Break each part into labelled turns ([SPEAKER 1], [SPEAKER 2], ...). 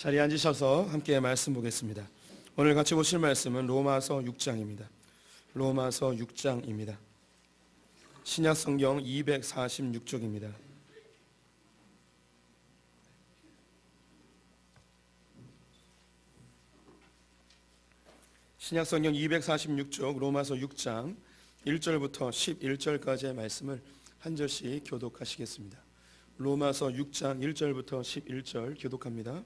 [SPEAKER 1] 자리에 앉으셔서 함께 말씀 보겠습니다. 오늘 같이 보실 말씀은 로마서 6장입니다. 로마서 6장입니다. 신약 성경 246쪽입니다. 신약 성경 246쪽 로마서 6장 1절부터 11절까지의 말씀을 한 절씩 교독하시겠습니다. 로마서 6장 1절부터 11절 교독합니다.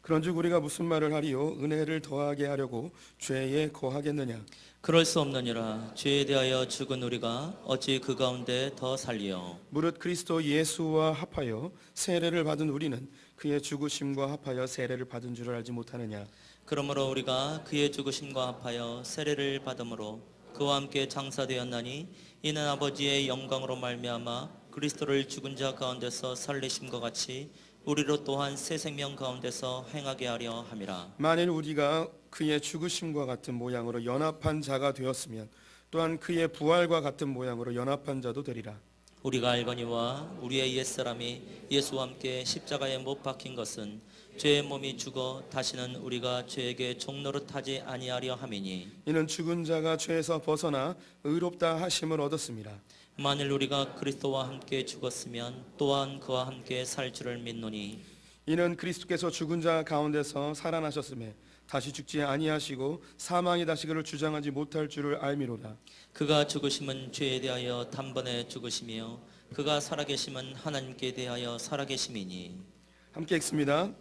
[SPEAKER 1] 그런즉 우리가 무슨 말을 하리요? 은혜를 더하게 하려고 죄에 거하겠느냐?
[SPEAKER 2] 그럴 수 없느니라. 죄에 대하여 죽은 우리가 어찌 그 가운데 더 살리요?
[SPEAKER 1] 무릇 그리스도 예수와 합하여 세례를 받은 우리는 그의 죽으심과 합하여 세례를 받은 줄을 알지 못하느냐?
[SPEAKER 2] 그러므로 우리가 그의 죽으심과 합하여 세례를 받음으로 그와 함께 장사되었나니 이는 아버지의 영광으로 말미암아 그리스도를 죽은 자 가운데서 살리심과 같이 우리로 또한 새 생명 가운데서 행하게 하려 함이라.
[SPEAKER 1] 만일 우리가 그의 죽으심과 같은 모양으로 연합한 자가 되었으면 또한 그의 부활과 같은 모양으로 연합한 자도 되리라.
[SPEAKER 2] 우리가 알거니와 우리의 옛사람이 예수와 함께 십자가에 못 박힌 것은 죄의 몸이 죽어 다시는 우리가 죄에게 종노릇하지 아니하려 함이니
[SPEAKER 1] 이는 죽은 자가 죄에서 벗어나 의롭다 하심을 얻었습니다.
[SPEAKER 2] 만일 우리가 그리스도와 함께 죽었으면 또한 그와 함께 살 줄을 믿노니
[SPEAKER 1] 이는 그리스도께서 죽은 자 가운데서 살아나셨음에 다시 죽지 아니하시고 사망이 다시 그를 주장하지 못할 줄을 알미로다.
[SPEAKER 2] 그가 죽으심은 죄에 대하여 단번에 죽으시며 그가 살아계심은 하나님께 대하여 살아계심이니
[SPEAKER 1] 함께 읽습니다.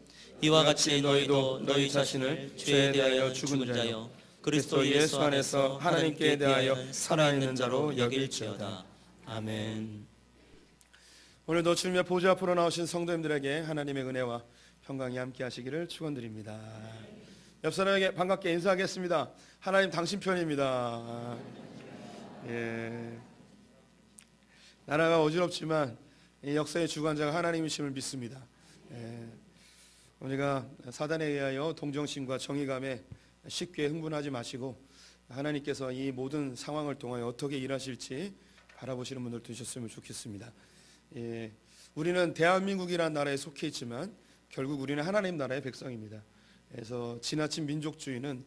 [SPEAKER 2] 이와 같이 너희도 너희 자신을 죄에 대하여 죽은 자여 그리스도 예수 안에서 하나님께 대하여 살아있는 자로 여길지어다. 아멘.
[SPEAKER 1] 오늘도 주님의 보좌 앞으로 나오신 성도님들에게 하나님의 은혜와 평강이 함께 하시기를 축원드립니다. 옆 사람에게 반갑게 인사하겠습니다. 하나님 당신 편입니다. 예. 나라가 어지럽지만 이 역사의 주관자가 하나님이심을 믿습니다. 예. 우리가 사단에 의하여 동정심과 정의감에 쉽게 흥분하지 마시고 하나님께서 이 모든 상황을 통하여 어떻게 일하실지 바라보시는 분들 되셨으면 좋겠습니다. 예, 우리는 대한민국이라는 나라에 속해 있지만 결국 우리는 하나님 나라의 백성입니다. 그래서 지나친 민족주의는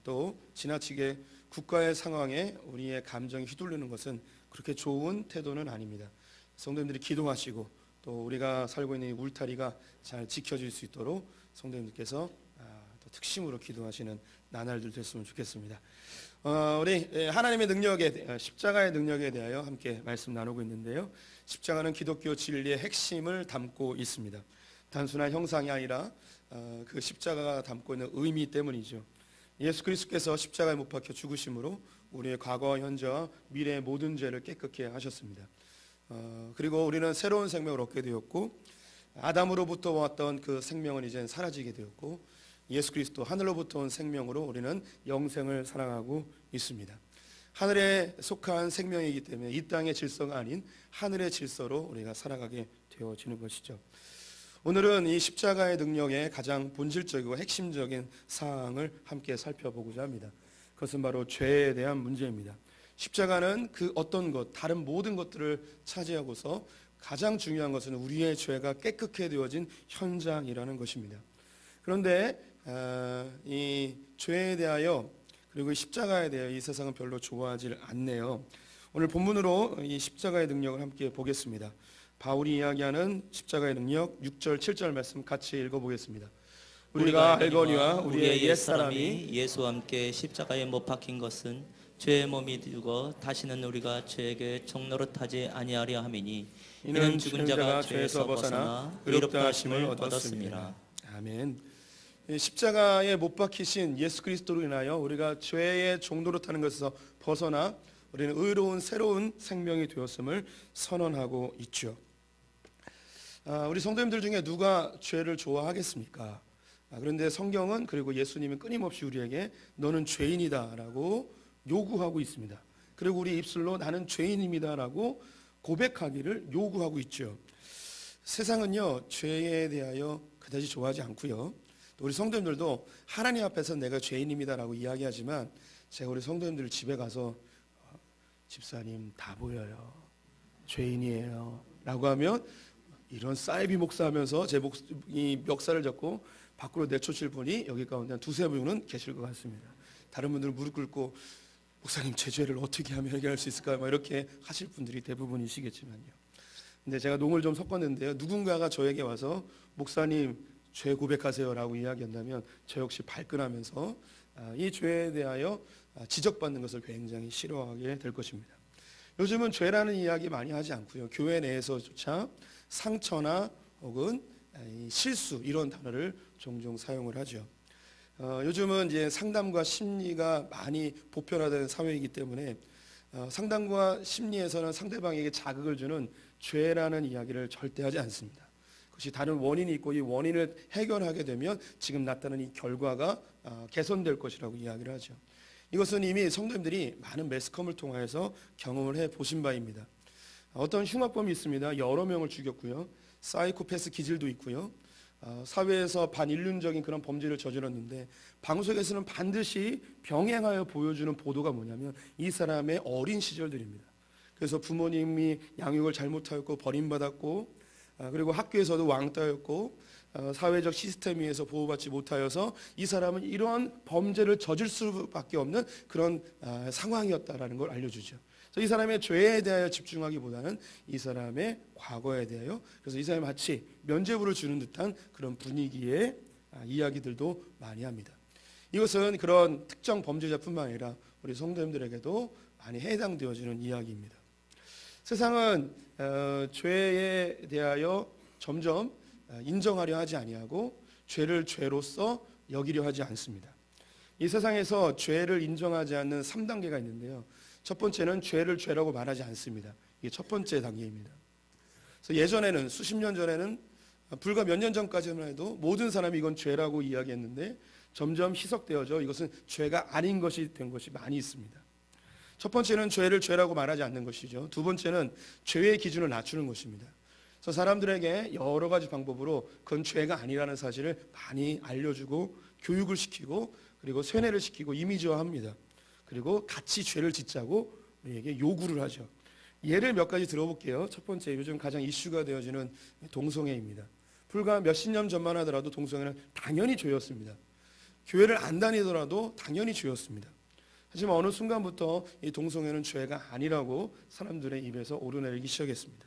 [SPEAKER 1] 또 지나치게 국가의 상황에 우리의 감정이 휘둘리는 것은 그렇게 좋은 태도는 아닙니다. 성도님들이 기도하시고 또 우리가 살고 있는 이 울타리가 잘 지켜질 수 있도록 성도님들께서 또 특심으로 기도하시는 나날들 됐으면 좋겠습니다. 우리 하나님의 능력에 십자가의 능력에 대하여 함께 말씀 나누고 있는데요. 십자가는 기독교 진리의 핵심을 담고 있습니다. 단순한 형상이 아니라 그 십자가가 담고 있는 의미 때문이죠. 예수 그리스도께서 십자가에 못 박혀 죽으심으로 우리의 과거와 현재와 미래의 모든 죄를 깨끗게 하셨습니다. 그리고 우리는 새로운 생명을 얻게 되었고 아담으로부터 왔던 그 생명은 이제 사라지게 되었고 예수 그리스도 하늘로부터 온 생명으로 우리는 영생을 살아가고 있습니다. 하늘에 속한 생명이기 때문에 이 땅의 질서가 아닌 하늘의 질서로 우리가 살아가게 되어지는 것이죠. 오늘은 이 십자가의 능력의 가장 본질적이고 핵심적인 사항을 함께 살펴보고자 합니다. 그것은 바로 죄에 대한 문제입니다. 십자가는 그 어떤 것, 다른 모든 것들을 차지하고서 가장 중요한 것은 우리의 죄가 깨끗게 되어진 현장이라는 것입니다. 그런데 이 죄에 대하여 그리고 이 십자가에 대하여 이 세상은 별로 좋아하지 않네요. 오늘 본문으로 이 십자가의 능력을 함께 보겠습니다. 바울이 이야기하는 십자가의 능력 6절 7절 말씀 같이 읽어보겠습니다. 우리가 알거니와 우리의 옛사람이
[SPEAKER 2] 예수와 함께 십자가에 못 박힌 것은 죄의 몸이 죽어 다시는 우리가 죄에게 종노릇하지 아니하려 함이니 이는 죽은 자가 죄에서 벗어나 의롭다 하심을 얻었습니다.
[SPEAKER 1] 아멘. 십자가에 못 박히신 예수 그리스도로 인하여 우리가 죄의 종노릇하는 것에서 벗어나 우리는 의로운 새로운 생명이 되었음을 선언하고 있죠. 우리 성도님들 중에 누가 죄를 좋아하겠습니까? 그런데 성경은 그리고 예수님은 끊임없이 우리에게 너는 죄인이다 라고 요구하고 있습니다. 그리고 우리 입술로 나는 죄인입니다 라고 고백하기를 요구하고 있죠. 세상은요 죄에 대하여 그다지 좋아하지 않고요. 또 우리 성도님들도 하나님 앞에서 내가 죄인입니다 라고 이야기하지만 제가 우리 성도님들 집에 가서 집사님 다 보여요. 죄인이에요 라고 하면 이런 사이비 목사하면서 이 멱살을 잡고 밖으로 내쫓을 분이 여기 가운데 한 두세 분은 계실 것 같습니다. 다른 분들은 무릎 꿇고 목사님 제 죄를 어떻게 하면 해결할 수 있을까요? 막 이렇게 하실 분들이 대부분이시겠지만요. 근데 제가 농을 좀 섞었는데요. 누군가가 저에게 와서 목사님 죄 고백하세요라고 이야기한다면 저 역시 발끈하면서 이 죄에 대하여 지적받는 것을 굉장히 싫어하게 될 것입니다. 요즘은 죄라는 이야기 많이 하지 않고요. 교회 내에서조차 상처나 혹은 실수 이런 단어를 종종 사용을 하죠. 요즘은 이제 상담과 심리가 많이 보편화된 사회이기 때문에 상담과 심리에서는 상대방에게 자극을 주는 죄라는 이야기를 절대 하지 않습니다. 그것이 다른 원인이 있고 이 원인을 해결하게 되면 지금 나타나는 이 결과가 개선될 것이라고 이야기를 하죠. 이것은 이미 성도님들이 많은 매스컴을 통해서 경험을 해 보신 바입니다. 어떤 흉악범이 있습니다. 여러 명을 죽였고요. 사이코패스 기질도 있고요. 사회에서 반인륜적인 그런 범죄를 저질렀는데 방송에서는 반드시 병행하여 보여주는 보도가 뭐냐면 이 사람의 어린 시절들입니다. 그래서 부모님이 양육을 잘못하였고 버림받았고 그리고 학교에서도 왕따였고 사회적 시스템 위에서 보호받지 못하여서 이 사람은 이러한 범죄를 저질 수밖에 없는 그런 상황이었다라는 걸 알려주죠. 그래서 이 사람의 죄에 대하여 집중하기보다는 이 사람의 과거에 대하여 그래서 이 사람이 마치 면죄부를 주는 듯한 그런 분위기의 이야기들도 많이 합니다. 이것은 그런 특정 범죄자뿐만 아니라 우리 성도님들에게도 많이 해당되어지는 이야기입니다. 세상은 죄에 대하여 점점 인정하려 하지 아니하고 죄를 죄로서 여기려 하지 않습니다. 이 세상에서 죄를 인정하지 않는 3단계가 있는데요. 첫 번째는 죄를 죄라고 말하지 않습니다. 이게 첫 번째 단계입니다. 그래서 예전에는 수십 년 전에는 불과 몇 년 전까지만 해도 모든 사람이 이건 죄라고 이야기했는데 점점 희석되어져 이것은 죄가 아닌 것이 된 것이 많이 있습니다. 첫 번째는 죄를 죄라고 말하지 않는 것이죠. 두 번째는 죄의 기준을 낮추는 것입니다. 그래서 사람들에게 여러 가지 방법으로 그건 죄가 아니라는 사실을 많이 알려주고 교육을 시키고 그리고 세뇌를 시키고 이미지화합니다. 그리고 같이 죄를 짓자고 우리에게 요구를 하죠. 예를 몇 가지 들어볼게요. 첫 번째, 요즘 가장 이슈가 되어지는 동성애입니다. 불과 몇십 년 전만 하더라도 동성애는 당연히 죄였습니다. 교회를 안 다니더라도 당연히 죄였습니다. 하지만 어느 순간부터 이 동성애는 죄가 아니라고 사람들의 입에서 오르내리기 시작했습니다.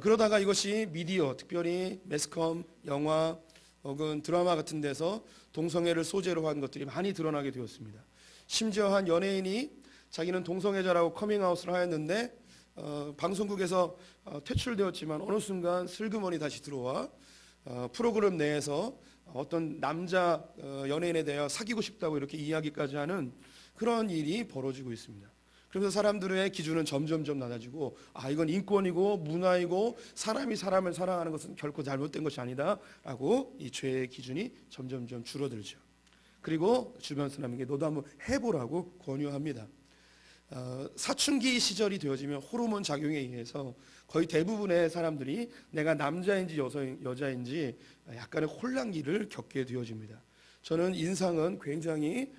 [SPEAKER 1] 그러다가 이것이 미디어, 특별히 매스컴, 영화 혹은 드라마 같은 데서 동성애를 소재로 한 것들이 많이 드러나게 되었습니다. 심지어 한 연예인이 자기는 동성애자라고 커밍아웃을 하였는데 방송국에서 퇴출되었지만 어느 순간 슬그머니 다시 들어와 프로그램 내에서 어떤 남자 연예인에 대해 사귀고 싶다고 이렇게 이야기까지 하는 그런 일이 벌어지고 있습니다. 그래서 사람들의 기준은 점점점 낮아지고 이건 인권이고 문화이고 사람이 사람을 사랑하는 것은 결코 잘못된 것이 아니다라고 이 죄의 기준이 점점점 줄어들죠. 그리고 주변 사람에게 너도 한번 해보라고 권유합니다. 사춘기 시절이 되어지면 호르몬 작용에 의해서 거의 대부분의 사람들이 내가 남자인지 여자인지 약간의 혼란기를 겪게 되어집니다. 저는 인상은 굉장히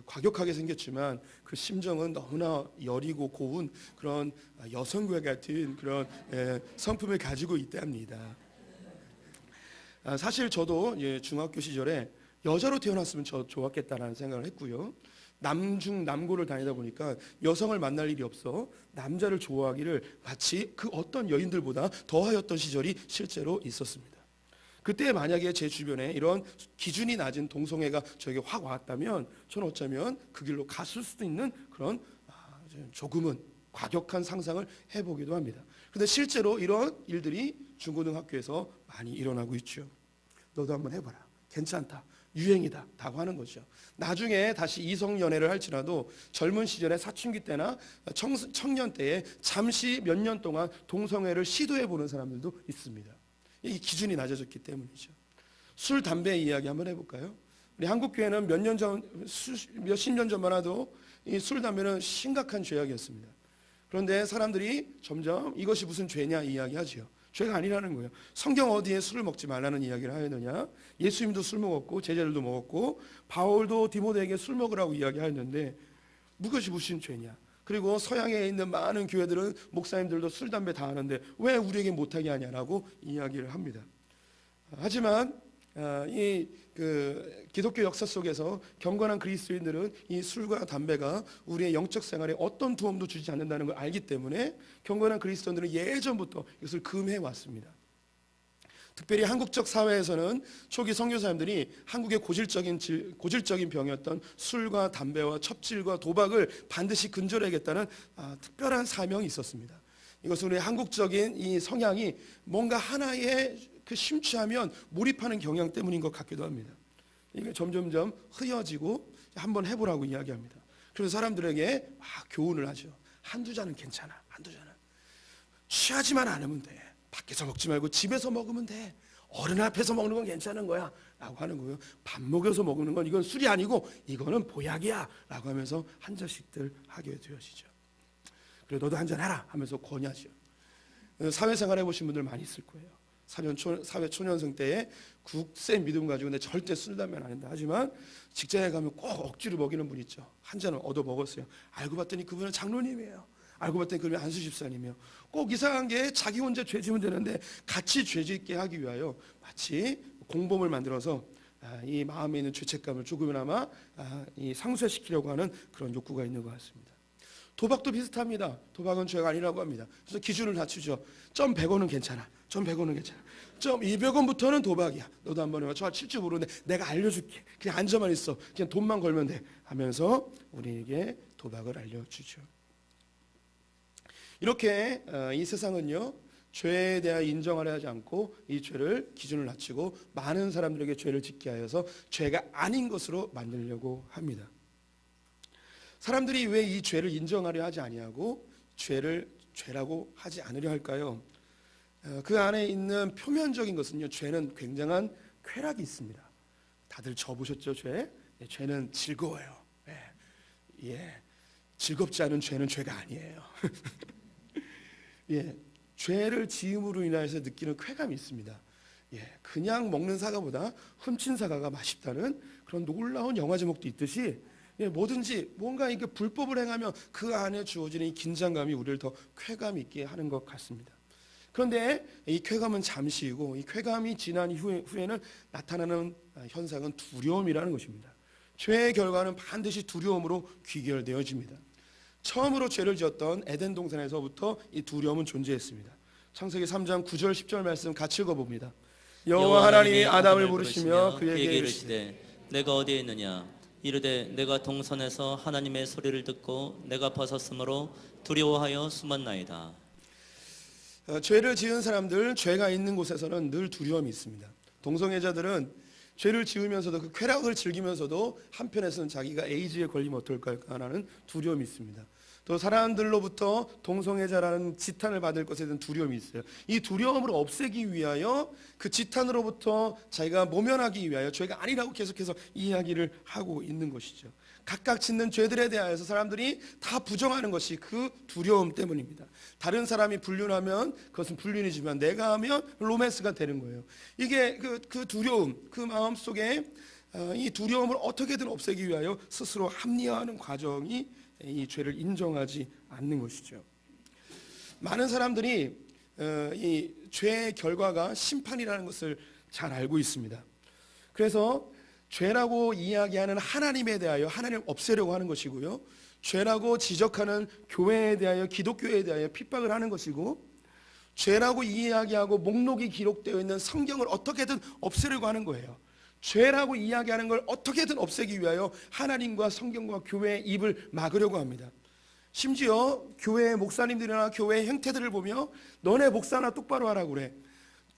[SPEAKER 1] 과격하게 생겼지만 그 심정은 너무나 여리고 고운 그런 여성과 같은 그런 성품을 가지고 있답니다. 사실 저도 중학교 시절에 여자로 태어났으면 좋았겠다라는 생각을 했고요. 남중남고를 다니다 보니까 여성을 만날 일이 없어 남자를 좋아하기를 마치 그 어떤 여인들보다 더하였던 시절이 실제로 있었습니다. 그때 만약에 제 주변에 이런 기준이 낮은 동성애가 저에게 확 왔다면 저는 어쩌면 그 길로 갔을 수도 있는 그런 조금은 과격한 상상을 해보기도 합니다. 그런데 실제로 이런 일들이 중고등학교에서 많이 일어나고 있죠. 너도 한번 해봐라. 괜찮다. 유행이다. 라고 하는 거죠. 나중에 다시 이성연애를 할지라도 젊은 시절에 사춘기 때나 청년 때에 잠시 몇 년 동안 동성애를 시도해보는 사람들도 있습니다. 이 기준이 낮아졌기 때문이죠. 술, 담배 이야기 한번 해볼까요? 우리 한국교회는 몇십 년 전만 해도 이 술, 담배는 심각한 죄악이었습니다. 그런데 사람들이 점점 이것이 무슨 죄냐 이야기하지요. 죄가 아니라는 거예요. 성경 어디에 술을 먹지 말라는 이야기를 하였느냐? 예수님도 술 먹었고 제자들도 먹었고 바울도 디모데에게 술 먹으라고 이야기하였는데 그것이 무슨 죄냐? 그리고 서양에 있는 많은 교회들은 목사님들도 술, 담배 다 하는데 왜 우리에게 못하게 하냐라고 이야기를 합니다. 하지만 이 기독교 역사 속에서 경건한 그리스도인들은 이 술과 담배가 우리의 영적 생활에 어떤 도움도 주지 않는다는 걸 알기 때문에 경건한 그리스도인들은 예전부터 이것을 금해 왔습니다. 특별히 한국적 사회에서는 초기 선교사님들이 한국의 고질적인 병이었던 술과 담배와 첩질과 도박을 반드시 근절해야겠다는 특별한 사명이 있었습니다. 이것은 우리 한국적인 이 성향이 뭔가 하나에 심취하면 몰입하는 경향 때문인 것 같기도 합니다. 이게 점점점 흐려지고 한번 해보라고 이야기합니다. 그래서 사람들에게 막 교훈을 하죠. 한두 잔은 괜찮아. 한두 잔은 취하지만 않으면 돼. 밖에서 먹지 말고 집에서 먹으면 돼. 어른 앞에서 먹는 건 괜찮은 거야 라고 하는 거예요. 밥 먹여서 먹는 건 이건 술이 아니고 이거는 보약이야 라고 하면서 한 잔씩들 하게 되어지죠. 그래 너도 한 잔 해라 하면서 권하죠. 사회생활 해보신 분들 많이 있을 거예요. 사회 초년생 때에 굳센 믿음 가지고 내 절대 술 담배 안 한다 하지만 직장에 가면 꼭 억지로 먹이는 분 있죠. 한 잔을 얻어 먹었어요. 알고 봤더니 그분은 장로님이에요. 알고 봤더니 그분이 안수 집사님이에요. 꼭 이상한 게 자기 혼자 죄 지면 되는데 같이 죄 짓게 하기 위하여 마치 공범을 만들어서 이 마음에 있는 죄책감을 조금이나마 상쇄시키려고 하는 그런 욕구가 있는 것 같습니다. 도박도 비슷합니다. 도박은 죄가 아니라고 합니다. 그래서 기준을 낮추죠. 점 100원은 괜찮아. 점 100원은 괜찮아. 점 200원부터는 도박이야. 너도 한번 해봐. 저 칠 줄 모르는데 내가 알려줄게. 그냥 앉아만 있어. 그냥 돈만 걸면 돼. 하면서 우리에게 도박을 알려주죠. 이렇게 이 세상은요. 죄에 대한 인정하려 하지 않고 이 죄를 기준을 낮추고 많은 사람들에게 죄를 짓게 하여서 죄가 아닌 것으로 만들려고 합니다. 사람들이 왜 이 죄를 인정하려 하지 아니하고 죄를 죄라고 하지 않으려 할까요? 그 안에 있는 표면적인 것은요. 죄는 굉장한 쾌락이 있습니다. 다들 져보셨죠? 죄? 네, 죄는 즐거워요. 예, 즐겁지 않은 죄는 죄가 아니에요. 예, 죄를 지음으로 인해서 느끼는 쾌감이 있습니다. 예, 그냥 먹는 사과보다 훔친 사과가 맛있다는 그런 놀라운 영화 제목도 있듯이 예, 뭐든지 뭔가 이게 불법을 행하면 그 안에 주어지는 이 긴장감이 우리를 더 쾌감 있게 하는 것 같습니다. 그런데 이 쾌감은 잠시이고 이 쾌감이 지난 후에는 나타나는 현상은 두려움이라는 것입니다. 죄의 결과는 반드시 두려움으로 귀결되어집니다. 처음으로 죄를 지었던 에덴 동산에서부터 이 두려움은 존재했습니다. 창세기 3장 9절 10절 말씀 같이 읽어봅니다. 여호와 하나님이 아담을 부르시며 그에게 이르시되
[SPEAKER 2] 내가 어디에 있느냐 이르되 내가 동산에서 하나님의 소리를 듣고 내가 벗었으므로 두려워하여 숨었나이다.
[SPEAKER 1] 죄를 지은 사람들, 죄가 있는 곳에서는 늘 두려움이 있습니다. 동성애자들은 죄를 지으면서도 그 쾌락을 즐기면서도 한편에서는 자기가 에이즈에 걸리면 어떨까 하는 두려움이 있습니다. 또 사람들로부터 동성애자라는 지탄을 받을 것에 대한 두려움이 있어요. 이 두려움을 없애기 위하여 그 지탄으로부터 자기가 모면하기 위하여 죄가 아니라고 계속해서 이야기를 하고 있는 것이죠. 각각 짓는 죄들에 대하여서 사람들이 다 부정하는 것이 그 두려움 때문입니다. 다른 사람이 불륜하면 그것은 불륜이지만 내가 하면 로맨스가 되는 거예요. 이게 그 두려움, 그 마음 속에 이 두려움을 어떻게든 없애기 위하여 스스로 합리화하는 과정이 이 죄를 인정하지 않는 것이죠. 많은 사람들이 이 죄의 결과가 심판이라는 것을 잘 알고 있습니다. 그래서 죄라고 이야기하는 하나님에 대하여 하나님을 없애려고 하는 것이고요. 죄라고 지적하는 교회에 대하여 기독교에 대하여 핍박을 하는 것이고 죄라고 이야기하고 목록이 기록되어 있는 성경을 어떻게든 없애려고 하는 거예요. 죄라고 이야기하는 걸 어떻게든 없애기 위하여 하나님과 성경과 교회의 입을 막으려고 합니다. 심지어 교회의 목사님들이나 교회의 행태들을 보며 너네 목사나 똑바로 하라고 그래.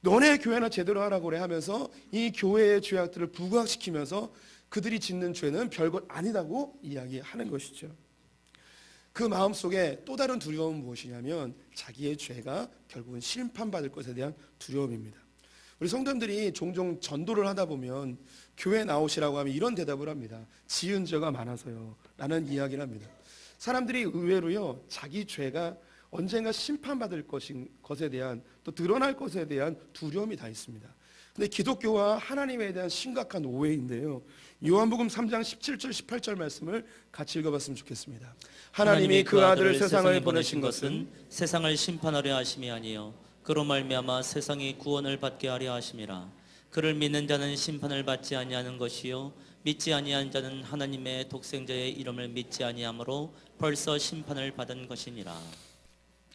[SPEAKER 1] 너네 교회나 제대로 하라고 그래 하면서 이 교회의 죄악들을 부각시키면서 그들이 짓는 죄는 별것 아니다고 이야기하는 것이죠. 그 마음속에 또 다른 두려움은 무엇이냐면 자기의 죄가 결국은 심판받을 것에 대한 두려움입니다. 우리 성도님들이 종종 전도를 하다 보면 교회 나오시라고 하면 이런 대답을 합니다. 지은 죄가 많아서요 라는 이야기를 합니다. 사람들이 의외로요 자기 죄가 언젠가 심판받을 것에 대한 또 드러날 것에 대한 두려움이 다 있습니다. 근데 기독교와 하나님에 대한 심각한 오해인데요. 요한복음 3장 17절 18절 말씀을 같이 읽어봤으면 좋겠습니다. 하나님이 그 아들을 세상을 보내신 것은
[SPEAKER 2] 세상을 심판하려 하심이 아니요 그로 말미암아 세상이 구원을 받게 하려 하심이라. 그를 믿는 자는 심판을 받지 아니하는 것이요 믿지 아니한 자는 하나님의 독생자의 이름을 믿지 아니하므로 벌써 심판을 받은 것이니라.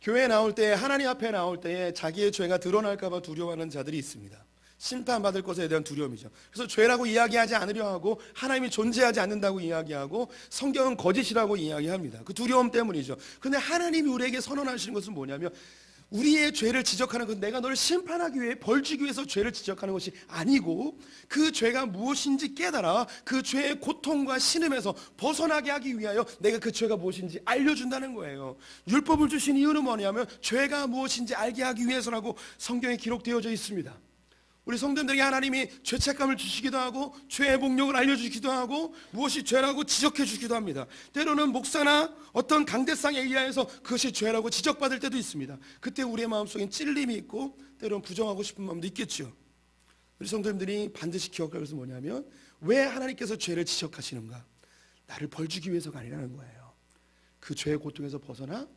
[SPEAKER 1] 교회에 나올 때, 하나님 앞에 나올 때에 자기의 죄가 드러날까 봐 두려워하는 자들이 있습니다. 심판받을 것에 대한 두려움이죠. 그래서 죄라고 이야기하지 않으려 하고 하나님이 존재하지 않는다고 이야기하고 성경은 거짓이라고 이야기합니다. 그 두려움 때문이죠. 그런데 하나님이 우리에게 선언하시는 것은 뭐냐면 우리의 죄를 지적하는 것은 내가 너를 심판하기 위해 벌 주기 위해서 죄를 지적하는 것이 아니고 그 죄가 무엇인지 깨달아 그 죄의 고통과 신음에서 벗어나게 하기 위하여 내가 그 죄가 무엇인지 알려준다는 거예요. 율법을 주신 이유는 뭐냐면 죄가 무엇인지 알게 하기 위해서라고 성경에 기록되어져 있습니다. 우리 성도님들에게 하나님이 죄책감을 주시기도 하고 죄의 목록을 알려주기도 하고 무엇이 죄라고 지적해 주기도 합니다. 때로는 목사나 어떤 강대상에 의하여서 그것이 죄라고 지적받을 때도 있습니다. 그때 우리의 마음속엔 찔림이 있고 때로는 부정하고 싶은 마음도 있겠죠. 우리 성도님들이 반드시 기억할 것은 뭐냐면 왜 하나님께서 죄를 지적하시는가? 나를 벌주기 위해서가 아니라는 거예요. 그 죄의 고통에서 벗어나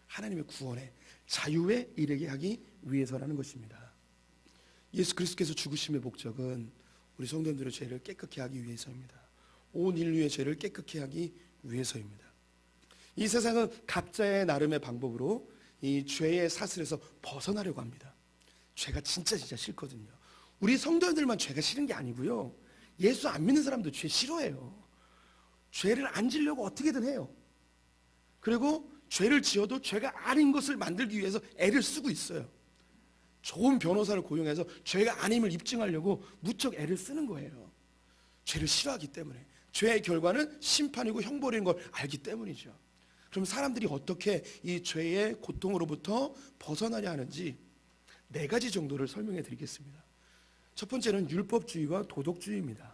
[SPEAKER 1] 하나님의 구원에 자유에 이르게 하기 위해서라는 것입니다. 예수 그리스도께서 죽으심의 목적은 우리 성도님들의 죄를 깨끗게 하기 위해서입니다. 온 인류의 죄를 깨끗게 하기 위해서입니다. 이 세상은 각자의 나름의 방법으로 이 죄의 사슬에서 벗어나려고 합니다. 죄가 진짜 싫거든요. 우리 성도님들만 죄가 싫은 게 아니고요. 예수 안 믿는 사람도 죄 싫어해요. 죄를 안 지려고 어떻게든 해요. 그리고 죄를 지어도 죄가 아닌 것을 만들기 위해서 애를 쓰고 있어요. 좋은 변호사를 고용해서 죄가 아님을 입증하려고 무척 애를 쓰는 거예요. 죄를 싫어하기 때문에. 죄의 결과는 심판이고 형벌인 걸 알기 때문이죠. 그럼 사람들이 어떻게 이 죄의 고통으로부터 벗어나려 하는지 4가지 정도를 설명해 드리겠습니다. 첫 번째는 율법주의와 도덕주의입니다.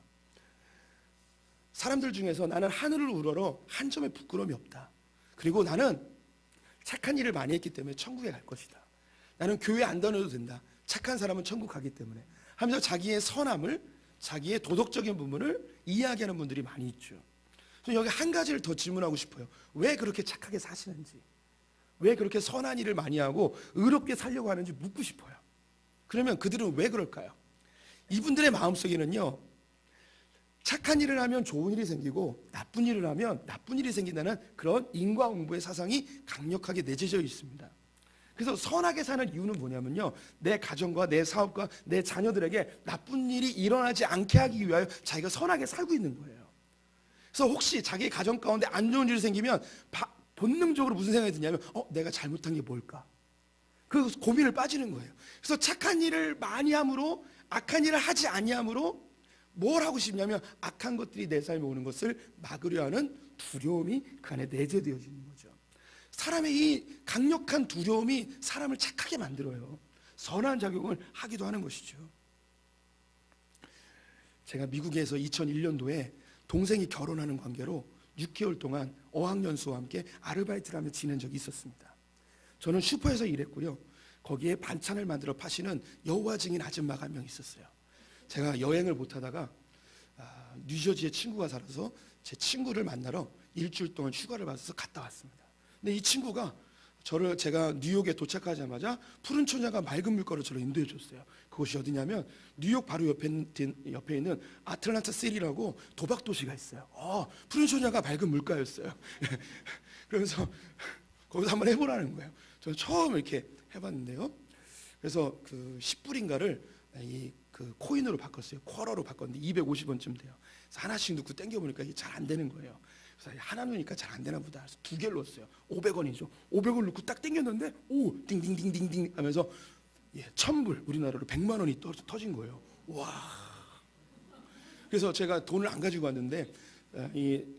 [SPEAKER 1] 사람들 중에서 나는 하늘을 우러러 한 점의 부끄러움이 없다. 그리고 나는 착한 일을 많이 했기 때문에 천국에 갈 것이다. 나는 교회 안 다녀도 된다. 착한 사람은 천국 가기 때문에 하면서 자기의 선함을, 자기의 도덕적인 부분을 이야기하는 분들이 많이 있죠. 그래서 여기 한 가지를 더 질문하고 싶어요. 왜 그렇게 착하게 사시는지, 왜 그렇게 선한 일을 많이 하고 의롭게 살려고 하는지 묻고 싶어요. 그러면 그들은 왜 그럴까요? 이분들의 마음속에는요, 착한 일을 하면 좋은 일이 생기고 나쁜 일을 하면 나쁜 일이 생긴다는 그런 인과응보의 사상이 강력하게 내재져 있습니다. 그래서 선하게 사는 이유는 뭐냐면요, 내 가정과 내 사업과 내 자녀들에게 나쁜 일이 일어나지 않게 하기 위하여 자기가 선하게 살고 있는 거예요. 그래서 혹시 자기 가정 가운데 안 좋은 일이 생기면 본능적으로 무슨 생각이 드냐면 내가 잘못한 게 뭘까? 그 고민을 빠지는 거예요. 그래서 착한 일을 많이 함으로 악한 일을 하지 아니함으로 뭘 하고 싶냐면 악한 것들이 내 삶에 오는 것을 막으려 하는 두려움이 그 안에 내재되어지는 거죠. 사람의 이 강력한 두려움이 사람을 착하게 만들어요. 선한 작용을 하기도 하는 것이죠. 제가 미국에서 2001년도에 동생이 결혼하는 관계로 6개월 동안 어학연수와 함께 아르바이트를 하며 지낸 적이 있었습니다. 저는 슈퍼에서 일했고요. 거기에 반찬을 만들어 파시는 여호와 증인 아줌마가 한 명 있었어요. 제가 여행을 못하다가 뉴저지에 친구가 살아서 제 친구를 만나러 일주일 동안 휴가를 받아서 갔다 왔습니다. 근데 이 친구가 제가 뉴욕에 도착하자마자 푸른 초냐가 맑은 물가로 저를 인도해 줬어요. 그곳이 어디냐면 뉴욕 바로 옆에 있는 아틀란타 시티라고 도박 도시가 있어요. 푸른 초냐가 맑은 물가였어요. 그러면서 거기서 한번 해보라는 거예요. 저는 처음 이렇게 해봤는데요. 그래서 그 10불인가를 그 코인으로 바꿨어요. 쿼러로 바꿨는데 250원쯤 돼요. 그래서 하나씩 넣고 당겨보니까 이게 잘 안 되는 거예요. 그래서 하나 넣으니까 잘 안 되나 보다. 그래서 2개를 넣었어요. 500원이죠. 500원 넣고 딱 당겼는데 띵띵띵띵띵 하면서 1000불, 우리나라로 100만 원이 터진 거예요. 와. 그래서 제가 돈을 안 가지고 왔는데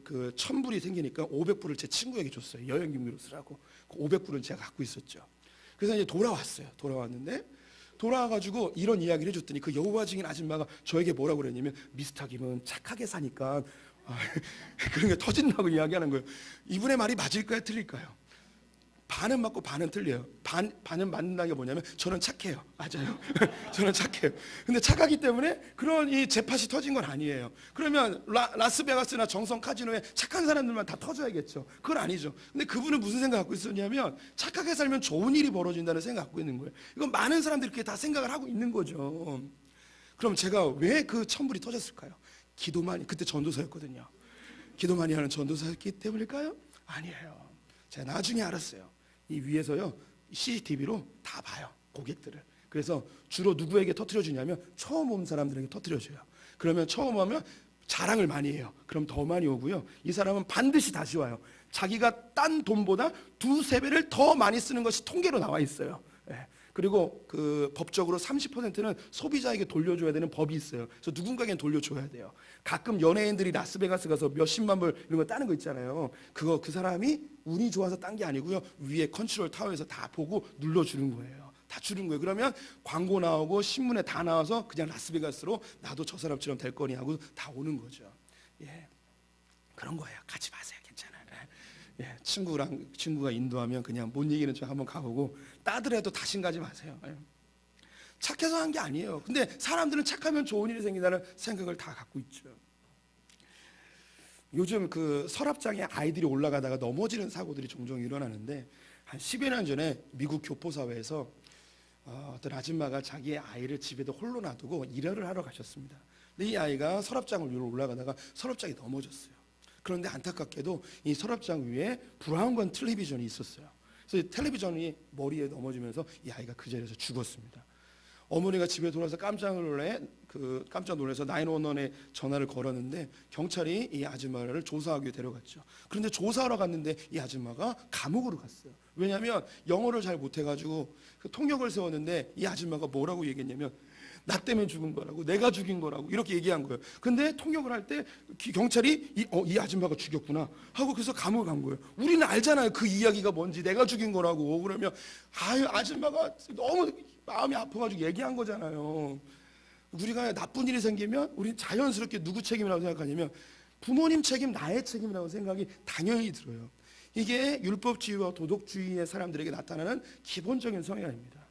[SPEAKER 1] 그 1000불이 생기니까 500불을 제 친구에게 줬어요. 여행비로 쓰라고. 그 500불은 제가 갖고 있었죠. 그래서 이제 돌아왔어요. 돌아왔는데 돌아와가지고 이런 이야기를 해줬더니 그 여호와 증인 아줌마가 저에게 뭐라고 그랬냐면 미스터 김은 착하게 사니까 그런 게 터진다고 이야기하는 거예요. 이분의 말이 맞을까요? 틀릴까요? 반은 맞고 반은 틀려요. 반은 맞는다는 게 뭐냐면 저는 착해요. 맞아요. 저는 착해요. 근데 착하기 때문에 그런 이 재팟이 터진 건 아니에요. 그러면 라스베가스나 정성 카지노에 착한 사람들만 다 터져야겠죠. 그건 아니죠. 근데 그분은 무슨 생각 갖고 있었냐면 착하게 살면 좋은 일이 벌어진다는 생각 갖고 있는 거예요. 이건 많은 사람들이 그렇게 다 생각을 하고 있는 거죠. 그럼 제가 왜 그 천불이 터졌을까요? 기도만이, 그때 전도사였거든요. 기도만이 하는 전도사였기 때문일까요? 아니에요. 제가 나중에 알았어요. 이 위에서요 CCTV로 다 봐요, 고객들을. 그래서 주로 누구에게 터뜨려 주냐면 처음 온 사람들에게 터뜨려 줘요. 그러면 처음 오면 자랑을 많이 해요. 그럼 더 많이 오고요. 이 사람은 반드시 다시 와요. 자기가 딴 돈보다 2~3배를 더 많이 쓰는 것이 통계로 나와 있어요. 예. 그리고 그 법적으로 30%는 소비자에게 돌려줘야 되는 법이 있어요. 그래서 누군가에겐 돌려줘야 돼요. 가끔 연예인들이 라스베가스 가서 몇십만 불 이런 거 따는 거 있잖아요. 그거 그 사람이 운이 좋아서 딴 게 아니고요. 위에 컨트롤 타워에서 다 보고 눌러주는 거예요. 다 주는 거예요. 그러면 광고 나오고 신문에 다 나와서 그냥 라스베가스로 나도 저 사람처럼 될 거니 하고 다 오는 거죠. 예, 그런 거예요. 가지 마세요. 괜찮아요. 예, 친구가 인도하면 그냥 못 이기는 척 한번 가보고 따더라도 다신 가지 마세요. 예. 착해서 한 게 아니에요. 근데 사람들은 착하면 좋은 일이 생긴다는 생각을 다 갖고 있죠. 요즘 그 서랍장에 아이들이 올라가다가 넘어지는 사고들이 종종 일어나는데 한 10여 년 전에 미국 교포사회에서 어떤 아줌마가 자기의 아이를 집에도 홀로 놔두고 일을 하러 가셨습니다. 근데 이 아이가 서랍장을 위로 올라가다가 서랍장이 넘어졌어요. 그런데 안타깝게도 이 서랍장 위에 브라운관 텔레비전이 있었어요. 그래서 텔레비전이 머리에 넘어지면서 이 아이가 그 자리에서 죽었습니다. 어머니가 집에 돌아와서 깜짝 놀라서 911에 전화를 걸었는데 경찰이 이 아줌마를 조사하기 위해 데려갔죠. 그런데 조사하러 갔는데 이 아줌마가 감옥으로 갔어요. 왜냐하면 영어를 잘 못해가지고 그 통역을 세웠는데 이 아줌마가 뭐라고 얘기했냐면 나 때문에 죽은 거라고, 내가 죽인 거라고 이렇게 얘기한 거예요. 근데 통역을 할 때 경찰이 이 아줌마가 죽였구나 하고 그래서 감옥을 간 거예요. 우리는 알잖아요. 그 이야기가 뭔지, 내가 죽인 거라고. 그러면 아줌마가 너무 마음이 아파가지고 얘기한 거잖아요. 우리가 나쁜 일이 생기면 우리는 자연스럽게 누구 책임이라고 생각하냐면 부모님 책임, 나의 책임이라고 생각이 당연히 들어요. 이게 율법주의와 도덕주의의 사람들에게 나타나는 기본적인 성향입니다.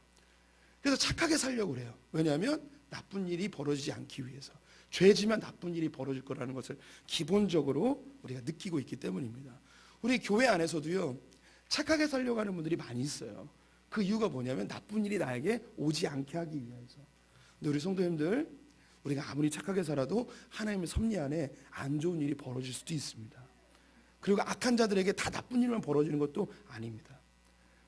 [SPEAKER 1] 그래서 착하게 살려고 그래요. 왜냐하면 나쁜 일이 벌어지지 않기 위해서. 죄지면 나쁜 일이 벌어질 거라는 것을 기본적으로 우리가 느끼고 있기 때문입니다. 우리 교회 안에서도요 착하게 살려고 하는 분들이 많이 있어요. 그 이유가 뭐냐면 나쁜 일이 나에게 오지 않게 하기 위해서. 근데 우리 성도님들, 우리가 아무리 착하게 살아도 하나님의 섭리 안에 안 좋은 일이 벌어질 수도 있습니다. 그리고 악한 자들에게 다 나쁜 일만 벌어지는 것도 아닙니다.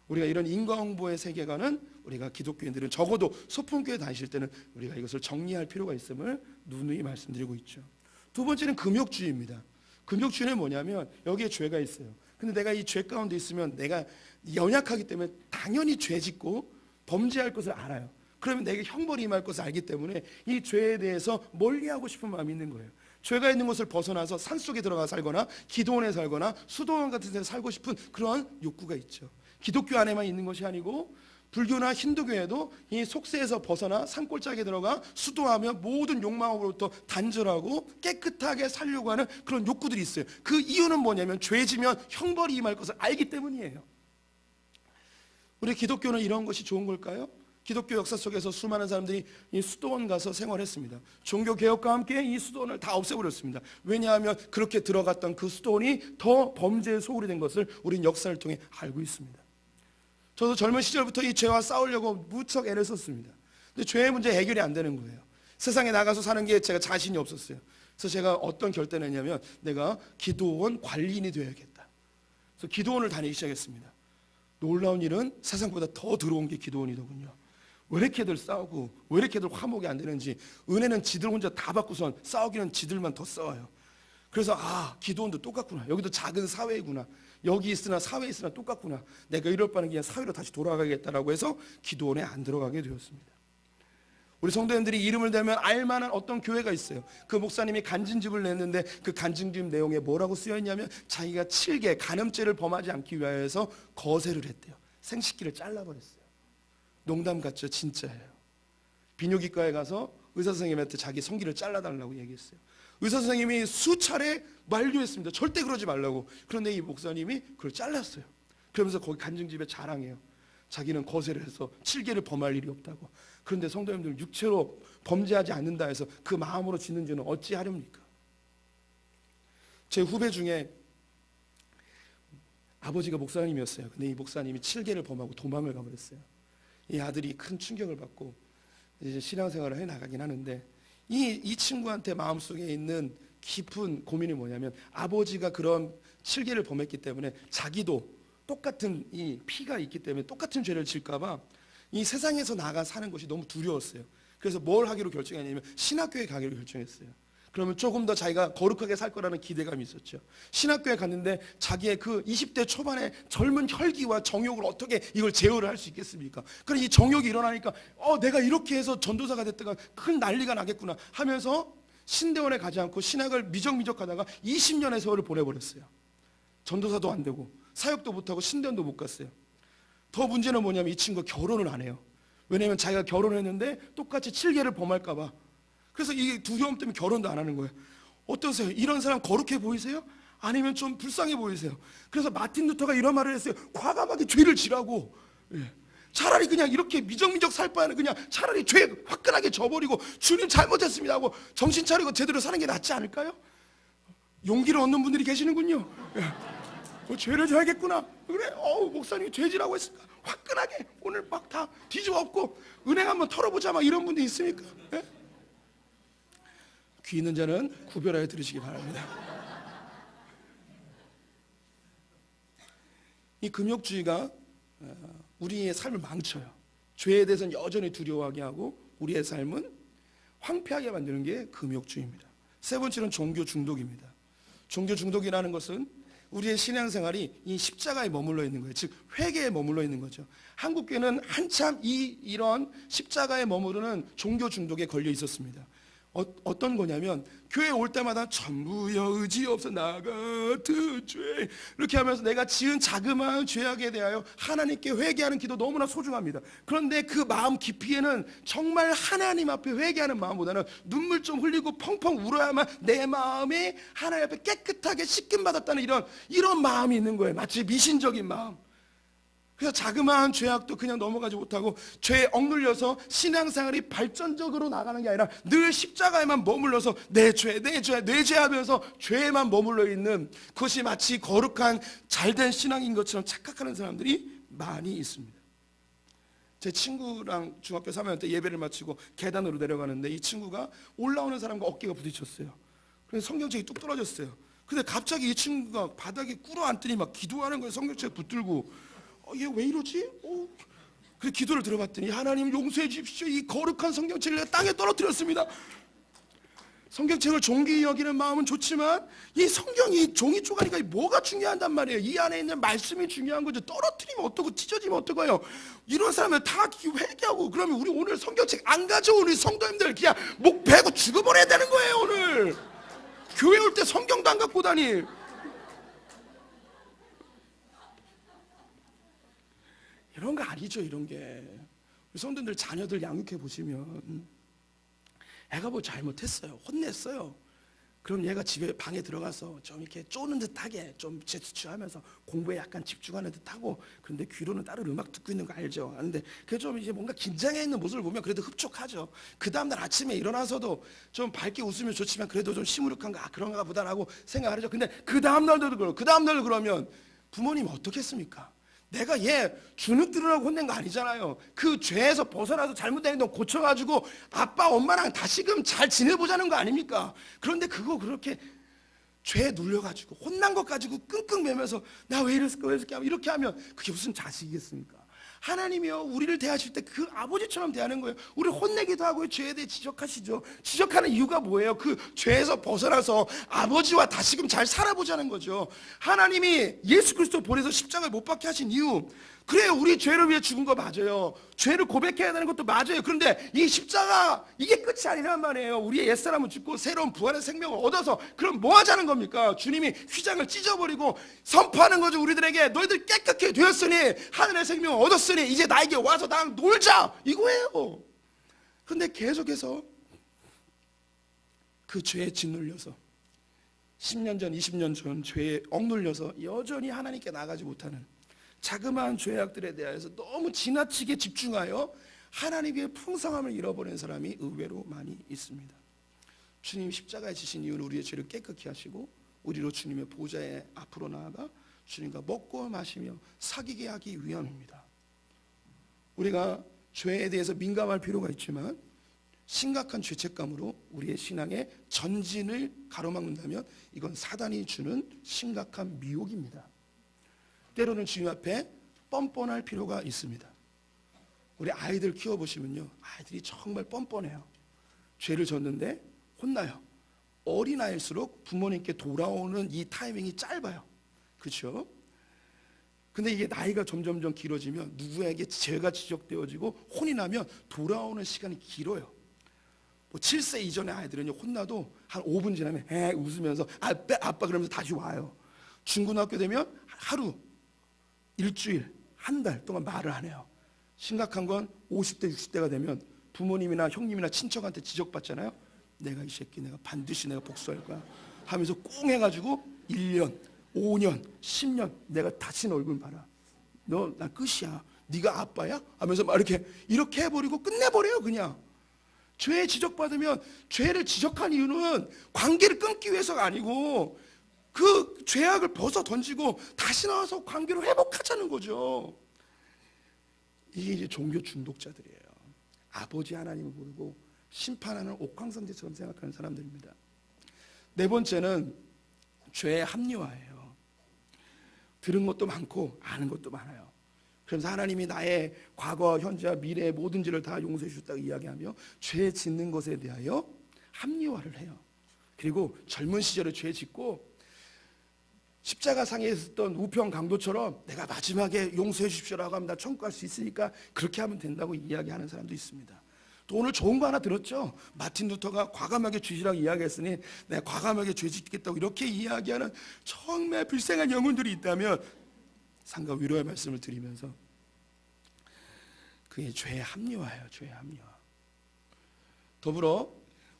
[SPEAKER 1] 우리가 이런 인과응보의 세계관은 우리가 기독교인들은 적어도 소품교회 다니실 때는 우리가 이것을 정리할 필요가 있음을 누누이 말씀드리고 있죠. 두 번째는 금욕주의입니다. 금욕주의는 뭐냐면 여기에 죄가 있어요. 근데 내가 이 죄 가운데 있으면 내가 연약하기 때문에 당연히 죄 짓고 범죄할 것을 알아요. 그러면 내게 형벌이 임할 것을 알기 때문에 이 죄에 대해서 멀리하고 싶은 마음이 있는 거예요. 죄가 있는 곳을 벗어나서 산속에 들어가 살거나 기도원에 살거나 수도원 같은 데서 살고 싶은 그런 욕구가 있죠. 기독교 안에만 있는 것이 아니고 불교나 힌두교에도 이 속세에서 벗어나 산골짜기에 들어가 수도하며 모든 욕망으로부터 단절하고 깨끗하게 살려고 하는 그런 욕구들이 있어요. 그 이유는 뭐냐면 죄지면 형벌이 임할 것을 알기 때문이에요. 우리 기독교는 이런 것이 좋은 걸까요? 기독교 역사 속에서 수많은 사람들이 이 수도원 가서 생활했습니다. 종교개혁과 함께 이 수도원을 다 없애버렸습니다. 왜냐하면 그렇게 들어갔던 그 수도원이 더 범죄의 소굴이 된 것을 우리는 역사를 통해 알고 있습니다. 저도 젊은 시절부터 이 죄와 싸우려고 무척 애를 썼습니다. 근데 죄의 문제 해결이 안 되는 거예요. 세상에 나가서 사는 게 제가 자신이 없었어요. 그래서 제가 어떤 결단을 했냐면 내가 기도원 관리인이 되어야겠다. 그래서 기도원을 다니기 시작했습니다. 놀라운 일은 세상보다 더 더러운 게 기도원이더군요. 왜 이렇게들 싸우고 왜 이렇게들 화목이 안 되는지, 은혜는 지들 혼자 다 받고선 싸우기는 지들만 더 싸워요. 그래서 기도원도 똑같구나. 여기도 작은 사회이구나. 여기 있으나 사회에 있으나 똑같구나. 내가 이럴 바는 그냥 사회로 다시 돌아가겠다라고 해서 기도원에 안 들어가게 되었습니다. 우리 성도님들이 이름을 대면 알만한 어떤 교회가 있어요. 그 목사님이 간증집을 냈는데 그 간증집 내용에 뭐라고 쓰여있냐면 자기가 7개 간음죄를 범하지 않기 위하여서 거세를 했대요. 생식기를 잘라버렸어요. 농담 같죠? 진짜예요. 비뇨기과에 가서 의사 선생님한테 자기 성기를 잘라달라고 얘기했어요. 의사 선생님이 수차례 만류했습니다. 절대 그러지 말라고. 그런데 이 목사님이 그걸 잘랐어요. 그러면서 거기 간증집에 자랑해요. 자기는 거세를 해서 칠계를 범할 일이 없다고. 그런데 성도님들, 육체로 범죄하지 않는다 해서 그 마음으로 짓는 죄는 어찌하렵니까? 제 후배 중에 아버지가 목사님이었어요. 근데 이 목사님이 칠계를 범하고 도망을 가버렸어요. 이 아들이 큰 충격을 받고 이제 신앙생활을 해 나가긴 하는데, 이 친구한테 마음속에 있는 깊은 고민이 뭐냐면, 아버지가 그런 칠계를 범했기 때문에 자기도 똑같은 이 피가 있기 때문에 똑같은 죄를 질까봐 이 세상에서 나가 사는 것이 너무 두려웠어요. 그래서 뭘 하기로 결정했냐면 신학교에 가기로 결정했어요. 그러면 조금 더 자기가 거룩하게 살 거라는 기대감이 있었죠. 신학교에 갔는데 자기의 그 20대 초반의 젊은 혈기와 정욕을 어떻게 이걸 제어를 할 수 있겠습니까? 그럼 이 정욕이 일어나니까 내가 이렇게 해서 전도사가 됐다가 큰 난리가 나겠구나 하면서 신대원에 가지 않고 신학을 미적미적 하다가 20년의 세월을 보내버렸어요. 전도사도 안 되고 사역도 못하고 신대원도 못 갔어요. 더 문제는 뭐냐면 이 친구가 결혼을 안 해요. 왜냐면 자기가 결혼했는데 똑같이 칠계를 범할까 봐. 그래서 이 두려움 때문에 결혼도 안 하는 거예요. 어떠세요? 이런 사람 거룩해 보이세요? 아니면 좀 불쌍해 보이세요? 그래서 마틴 루터가 이런 말을 했어요. 과감하게 죄를 지라고. 차라리 그냥 이렇게 미적미적 살 바에는 그냥 차라리 죄 화끈하게 져버리고 주님 잘못했습니다 하고 정신 차리고 제대로 사는 게 낫지 않을까요? 용기를 얻는 분들이 계시는군요. 죄를 져야겠구나. 그래, 목사님이 죄지라고 했으니까 화끈하게 오늘 막 다 뒤집어 엎고 은행 한번 털어보자 막 이런 분들 있습니까? 예? 귀 있는 자는 구별하여 들으시기 바랍니다. 이 금욕주의가 우리의 삶을 망쳐요. 죄에 대해서는 여전히 두려워하게 하고 우리의 삶은 황폐하게 만드는 게 금욕주의입니다. 세 번째는 종교 중독입니다. 종교 중독이라는 것은 우리의 신앙생활이 이 십자가에 머물러 있는 거예요. 즉 회개에 머물러 있는 거죠. 한국교회는 한참 이런 십자가에 머무르는 종교 중독에 걸려 있었습니다. 어떤 거냐면 교회 올 때마다 전부여 의지 없어 나 같은 죄 이렇게 하면서 내가 지은 자그마한 죄악에 대하여 하나님께 회개하는 기도 너무나 소중합니다. 그런데 그 마음 깊이에는 정말 하나님 앞에 회개하는 마음보다는 눈물 좀 흘리고 펑펑 울어야만 내 마음이 하나님 앞에 깨끗하게 씻김 받았다는 이런 마음이 있는 거예요. 마치 미신적인 마음. 그래서 자그마한 죄악도 그냥 넘어가지 못하고 죄에 억눌려서 신앙생활이 발전적으로 나가는 게 아니라 늘 십자가에만 머물러서 내 죄 하면서 죄에만 머물러 있는, 그것이 마치 거룩한 잘된 신앙인 것처럼 착각하는 사람들이 많이 있습니다. 제 친구랑 중학교 3학년 때 예배를 마치고 계단으로 내려가는데 이 친구가 올라오는 사람과 어깨가 부딪혔어요. 그래서 성경책이 뚝 떨어졌어요. 근데 갑자기 이 친구가 바닥에 꿇어앉더니 막 기도하는 거예요. 성경책 붙들고. 얘 왜 이러지? 그래서 기도를 들어봤더니 하나님 용서해 주십시오. 이 거룩한 성경책을 땅에 떨어뜨렸습니다. 성경책을 종기 여기는 마음은 좋지만 이 성경이 종이 쪼가리가 뭐가 중요한단 말이에요. 이 안에 있는 말씀이 중요한 거죠. 떨어뜨리면 어떡고 찢어지면 어떡해요. 이런 사람은 다 회개하고 그러면 우리 오늘 성경책 안 가져온 우리 성도님들 그냥 목 베고 죽어버려야 되는 거예요. 오늘 교회 올 때 성경도 안 갖고 다니. 이런 거 아니죠. 이런 게 우리 성도들 자녀들 양육해 보시면 애가 뭐 잘못했어요, 혼냈어요. 그럼 얘가 집에 방에 들어가서 좀 이렇게 쪼는 듯하게 좀 재추추하면서 공부에 약간 집중하는 듯하고, 그런데 귀로는 다른 음악 듣고 있는 거 알죠? 근데 그게 좀 이제 뭔가 긴장해 있는 모습을 보면 그래도 흡족하죠. 그 다음날 아침에 일어나서도 좀 밝게 웃으면 좋지만 그래도 좀 시무룩한가 그런가 보다라고 생각을 하죠. 근데 그 다음날도 그러면 부모님 어떻겠습니까? 내가 얘 주눅 들으라고 혼낸 거 아니잖아요. 그 죄에서 벗어나서 잘못된 행동 고쳐가지고 아빠 엄마랑 다시금 잘 지내보자는 거 아닙니까? 그런데 그거 그렇게 죄에 눌려가지고 혼난 것 가지고 끙끙 매면서 나 왜 이랬을까 이렇게 하면 그게 무슨 자식이겠습니까? 하나님이요 우리를 대하실 때 그 아버지처럼 대하는 거예요. 우리 혼내기도 하고 죄에 대해 지적하시죠. 지적하는 이유가 뭐예요? 그 죄에서 벗어나서 아버지와 다시금 잘 살아보자는 거죠. 하나님이 예수 그리스도 보내서 십자가에 못 박게 하신 이유, 그래요 우리 죄를 위해 죽은 거 맞아요. 죄를 고백해야 되는 것도 맞아요. 그런데 이 십자가 이게 끝이 아니란 말이에요. 우리의 옛사람은 죽고 새로운 부활의 생명을 얻어서 그럼 뭐 하자는 겁니까? 주님이 휘장을 찢어버리고 선포하는 거죠. 우리들에게 너희들 깨끗게 되었으니 하늘의 생명을 얻었으니 이제 나에게 와서 나랑 놀자 이거예요. 그런데 계속해서 그 죄에 짓눌려서 10년 전 20년 전 죄에 억눌려서 여전히 하나님께 나가지 못하는 자그마한 죄악들에 대해서 너무 지나치게 집중하여 하나님의 풍성함을 잃어버리는 사람이 의외로 많이 있습니다. 주님 십자가에 지신 이유는 우리의 죄를 깨끗게 하시고 우리로 주님의 보좌에 앞으로 나아가 주님과 먹고 마시며 사귀게 하기 위함입니다. 우리가 죄에 대해서 민감할 필요가 있지만 심각한 죄책감으로 우리의 신앙의 전진을 가로막는다면 이건 사단이 주는 심각한 미혹입니다. 때로는 주님 앞에 뻔뻔할 필요가 있습니다. 우리 아이들 키워보시면요, 아이들이 정말 뻔뻔해요. 죄를 졌는데 혼나요. 어린아이일수록 부모님께 돌아오는 이 타이밍이 짧아요. 그렇죠? 근데 이게 나이가 점점점 길어지면 누구에게 죄가 지적되어지고 혼이 나면 돌아오는 시간이 길어요. 뭐 7세 이전의 아이들은 혼나도 한 5분 지나면 웃으면서 아빠 그러면서 다시 와요. 중고등학교 되면 하루, 일주일, 한 달 동안 말을 안 해요. 심각한 건 50대, 60대가 되면 부모님이나 형님이나 친척한테 지적받잖아요. 내가 이 새끼 내가 반드시 내가 복수할 거야 하면서 꽁 해가지고 1년, 5년, 10년 내가 다시는 얼굴 봐라. 너 나 끝이야. 네가 아빠야? 하면서 막 이렇게 해버리고 끝내버려요. 그냥 죄에 지적받으면 죄를 지적한 이유는 관계를 끊기 위해서가 아니고 그 죄악을 벗어 던지고 다시 나와서 관계를 회복하자는 거죠. 이게 이제 종교 중독자들이에요. 아버지 하나님을 모르고 심판하는 옥황상제처럼 생각하는 사람들입니다. 네 번째는 죄의 합리화예요. 들은 것도 많고 아는 것도 많아요. 그래서 하나님이 나의 과거, 현재와 미래의 모든 죄를 다 용서해 주셨다고 이야기하며 죄 짓는 것에 대하여 합리화를 해요. 그리고 젊은 시절에 죄 짓고 십자가상에 있었던 우편 강도처럼 내가 마지막에 용서해 주십시오라고 하면 나 천국 갈 수 있으니까 그렇게 하면 된다고 이야기하는 사람도 있습니다. 또 오늘 좋은 거 하나 들었죠? 마틴 루터가 과감하게 죄지라고 이야기했으니 내가 과감하게 죄 짓겠다고 이렇게 이야기하는 정말 불쌍한 영혼들이 있다면 상가 위로의 말씀을 드리면서 그게 죄의 합리화예요. 죄의 합리화. 더불어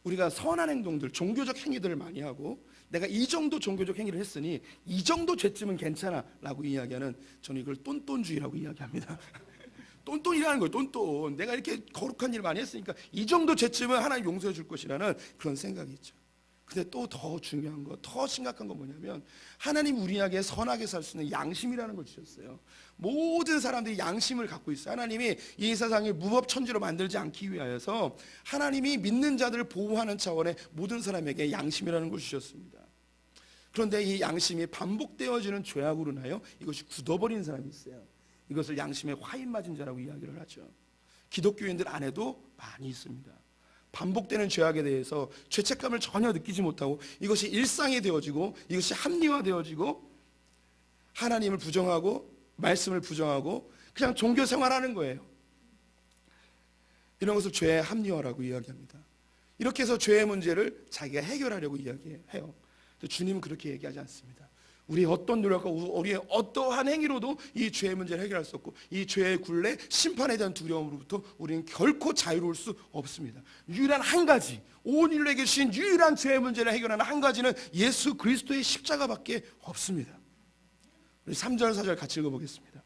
[SPEAKER 1] 우리가 선한 행동들, 종교적 행위들을 많이 하고 내가 이 정도 종교적 행위를 했으니 이 정도 죄쯤은 괜찮아 라고 이야기하는, 저는 이걸 똔똔주의라고 이야기합니다. 똔똔이라는 거예요. 똔똔. 내가 이렇게 거룩한 일을 많이 했으니까 이 정도 죄쯤은 하나님 용서해 줄 것이라는 그런 생각이 있죠. 근데 또 더 중요한 거, 더 심각한 건 뭐냐면 하나님 우리에게 선하게 살 수 있는 양심이라는 걸 주셨어요. 모든 사람들이 양심을 갖고 있어요. 하나님이 이 세상을 무법천지로 만들지 않기 위하여서 하나님이 믿는 자들을 보호하는 차원의 모든 사람에게 양심이라는 걸 주셨습니다. 그런데 이 양심이 반복되어지는 죄악으로 인하여 이것이 굳어버린 사람이 있어요. 이것을 양심의 화인 맞은 자라고 이야기를 하죠. 기독교인들 안에도 많이 있습니다. 반복되는 죄악에 대해서 죄책감을 전혀 느끼지 못하고 이것이 일상이 되어지고 이것이 합리화되어지고 하나님을 부정하고 말씀을 부정하고 그냥 종교 생활하는 거예요. 이런 것을 죄의 합리화라고 이야기합니다. 이렇게 해서 죄의 문제를 자기가 해결하려고 이야기해요. 주님은 그렇게 얘기하지 않습니다. 우리의 어떤 노력과 우리의 어떠한 행위로도 이 죄의 문제를 해결할 수 없고 이 죄의 굴레, 심판에 대한 두려움으로부터 우리는 결코 자유로울 수 없습니다. 유일한 한 가지, 온 인류에게 주신 유일한 죄의 문제를 해결하는 한 가지는 예수 그리스도의 십자가밖에 없습니다. 우리 3절 4절 같이 읽어보겠습니다.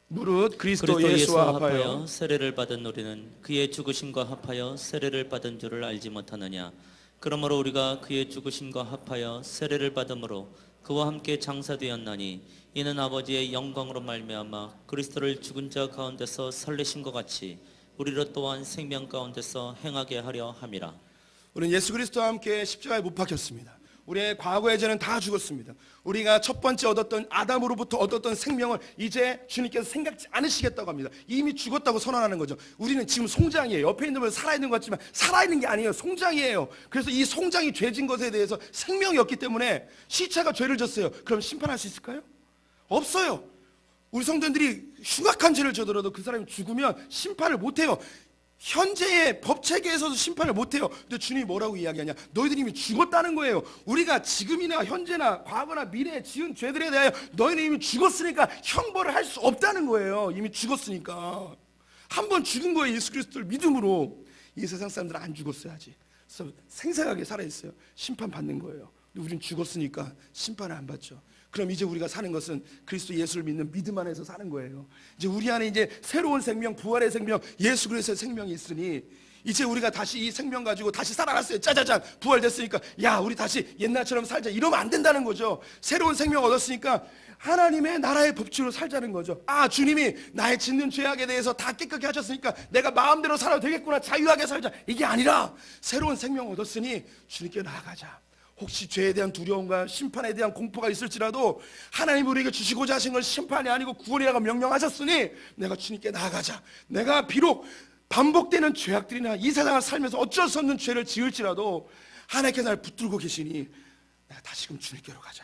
[SPEAKER 1] 무릇 그리스도 예수와 합하여
[SPEAKER 2] 세례를 받은 우리는 그의 죽으심과 합하여 세례를 받은 줄을 알지 못하느냐. 그러므로 우리가 그의 죽으심과 합하여 세례를 받음으로 그와 함께 장사되었나니 이는 아버지의 영광으로 말미암아 그리스도를 죽은 자 가운데서 살리신 것 같이 우리로 또한 생명 가운데서 행하게 하려 함이라.
[SPEAKER 1] 우리는 예수 그리스도와 함께 십자가에 못 박혔습니다. 우리의 과거의 죄는 다 죽었습니다. 우리가 첫 번째 얻었던 아담으로부터 얻었던 생명을 이제 주님께서 생각지 않으시겠다고 합니다. 이미 죽었다고 선언하는 거죠. 우리는 지금 송장이에요. 옆에 있는 분 살아있는 것 같지만 살아있는 게 아니에요. 송장이에요. 그래서 이 송장이 죄진 것에 대해서 생명이 없기 때문에 시체가 죄를 졌어요. 그럼 심판할 수 있을까요? 없어요. 우리 성도들이 흉악한 죄를 저더라도 그 사람이 죽으면 심판을 못해요. 현재의 법체계에서도 심판을 못해요. 근데 주님이 뭐라고 이야기하냐? 너희들이 이미 죽었다는 거예요. 우리가 지금이나 현재나 과거나 미래에 지은 죄들에 대하여 너희는 이미 죽었으니까 형벌을 할 수 없다는 거예요. 이미 죽었으니까. 한 번 죽은 거예요. 예수 그리스도를 믿음으로. 이 세상 사람들은 안 죽었어야지. 그래서 생생하게 살아있어요. 심판받는 거예요. 우린 죽었으니까 심판을 안 받죠. 그럼 이제 우리가 사는 것은 그리스도 예수를 믿는 믿음 안에서 사는 거예요. 이제 우리 안에 이제 새로운 생명, 부활의 생명, 예수 그리스도의 생명이 있으니 이제 우리가 다시 이 생명 가지고 다시 살아났어요. 짜자잔 부활됐으니까 야 우리 다시 옛날처럼 살자 이러면 안 된다는 거죠. 새로운 생명 얻었으니까 하나님의 나라의 법칙으로 살자는 거죠. 아 주님이 나의 짓는 죄악에 대해서 다 깨끗게 하셨으니까 내가 마음대로 살아도 되겠구나, 자유하게 살자, 이게 아니라 새로운 생명 얻었으니 주님께 나아가자. 혹시 죄에 대한 두려움과 심판에 대한 공포가 있을지라도 하나님 우리에게 주시고자 하신 건 심판이 아니고 구원이라고 명령하셨으니 내가 주님께 나아가자. 내가 비록 반복되는 죄악들이나 이 세상을 살면서 어쩔 수 없는 죄를 지을지라도 하나님께서 나를 붙들고 계시니 내가 다시금 주님께로 가자.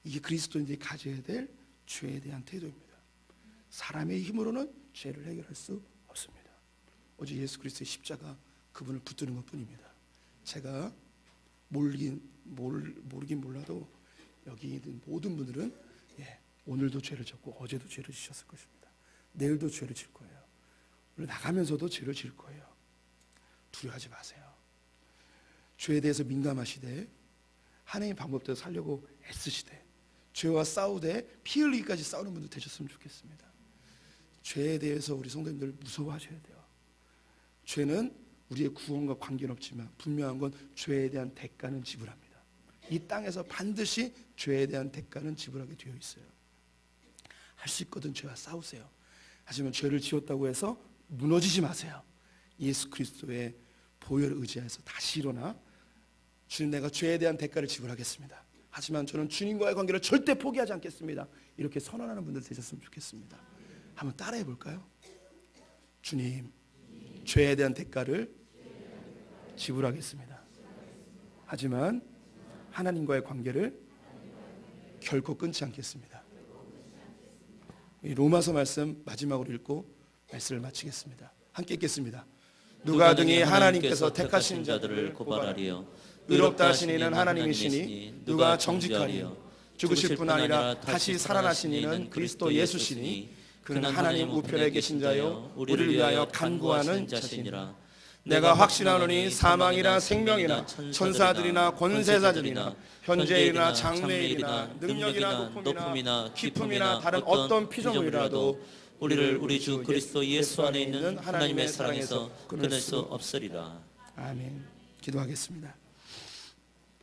[SPEAKER 1] 이게 그리스도인들이 가져야 될 죄에 대한 태도입니다. 사람의 힘으로는 죄를 해결할 수 없습니다. 오직 예수 그리스도의 십자가, 그분을 붙드는 것뿐입니다. 제가 모르긴 몰라도 여기 있는 모든 분들은 오늘도 죄를 졌고 어제도 죄를 지셨을 것입니다. 내일도 죄를 질 거예요. 오늘 나가면서도 죄를 질 거예요. 두려워하지 마세요. 죄에 대해서 민감하시되 하나님의 방법대로 살려고 애쓰시되 죄와 싸우되 피 흘리기까지 싸우는 분들 되셨으면 좋겠습니다. 죄에 대해서 우리 성도님들 무서워하셔야 돼요. 죄는 우리의 구원과 관계는 없지만 분명한 건 죄에 대한 대가는 지불합니다. 이 땅에서 반드시 죄에 대한 대가는 지불하게 되어 있어요. 할 수 있거든 죄와 싸우세요. 하지만 죄를 지었다고 해서 무너지지 마세요. 예수 그리스도의 보혈을 의지해서 다시 일어나 주님 내가 죄에 대한 대가를 지불하겠습니다. 하지만 저는 주님과의 관계를 절대 포기하지 않겠습니다. 이렇게 선언하는 분들 되셨으면 좋겠습니다. 한번 따라해 볼까요? 주님, 죄에 대한 대가를 지불하겠습니다. 하지만 하나님과의 관계를 결코 끊지 않겠습니다. 이 로마서 말씀 마지막으로 읽고 말씀을 마치겠습니다. 함께 읽겠습니다. 누가 등이 하나님께서 택하신 자들을 고발하리요 의롭다 하신 이는 하나님이시니 누가 정직하리요 죽으실 뿐 아니라 다시 살아나신 이는 그리스도 예수시니 그는 하나님 우편에 계신 자요 우리를 위하여 간구하는 자시니라. 내가 확신하노니 사망이나 생명이나 천사들이나 권세자들이나 현재일이나 장래일이나 능력이나 높음이나 깊음이나 다른 어떤 피조물이라도 우리를 우리 주 그리스도 예수 안에 있는 하나님의 사랑에서 끊을 수 없으리라. 아멘. 기도하겠습니다.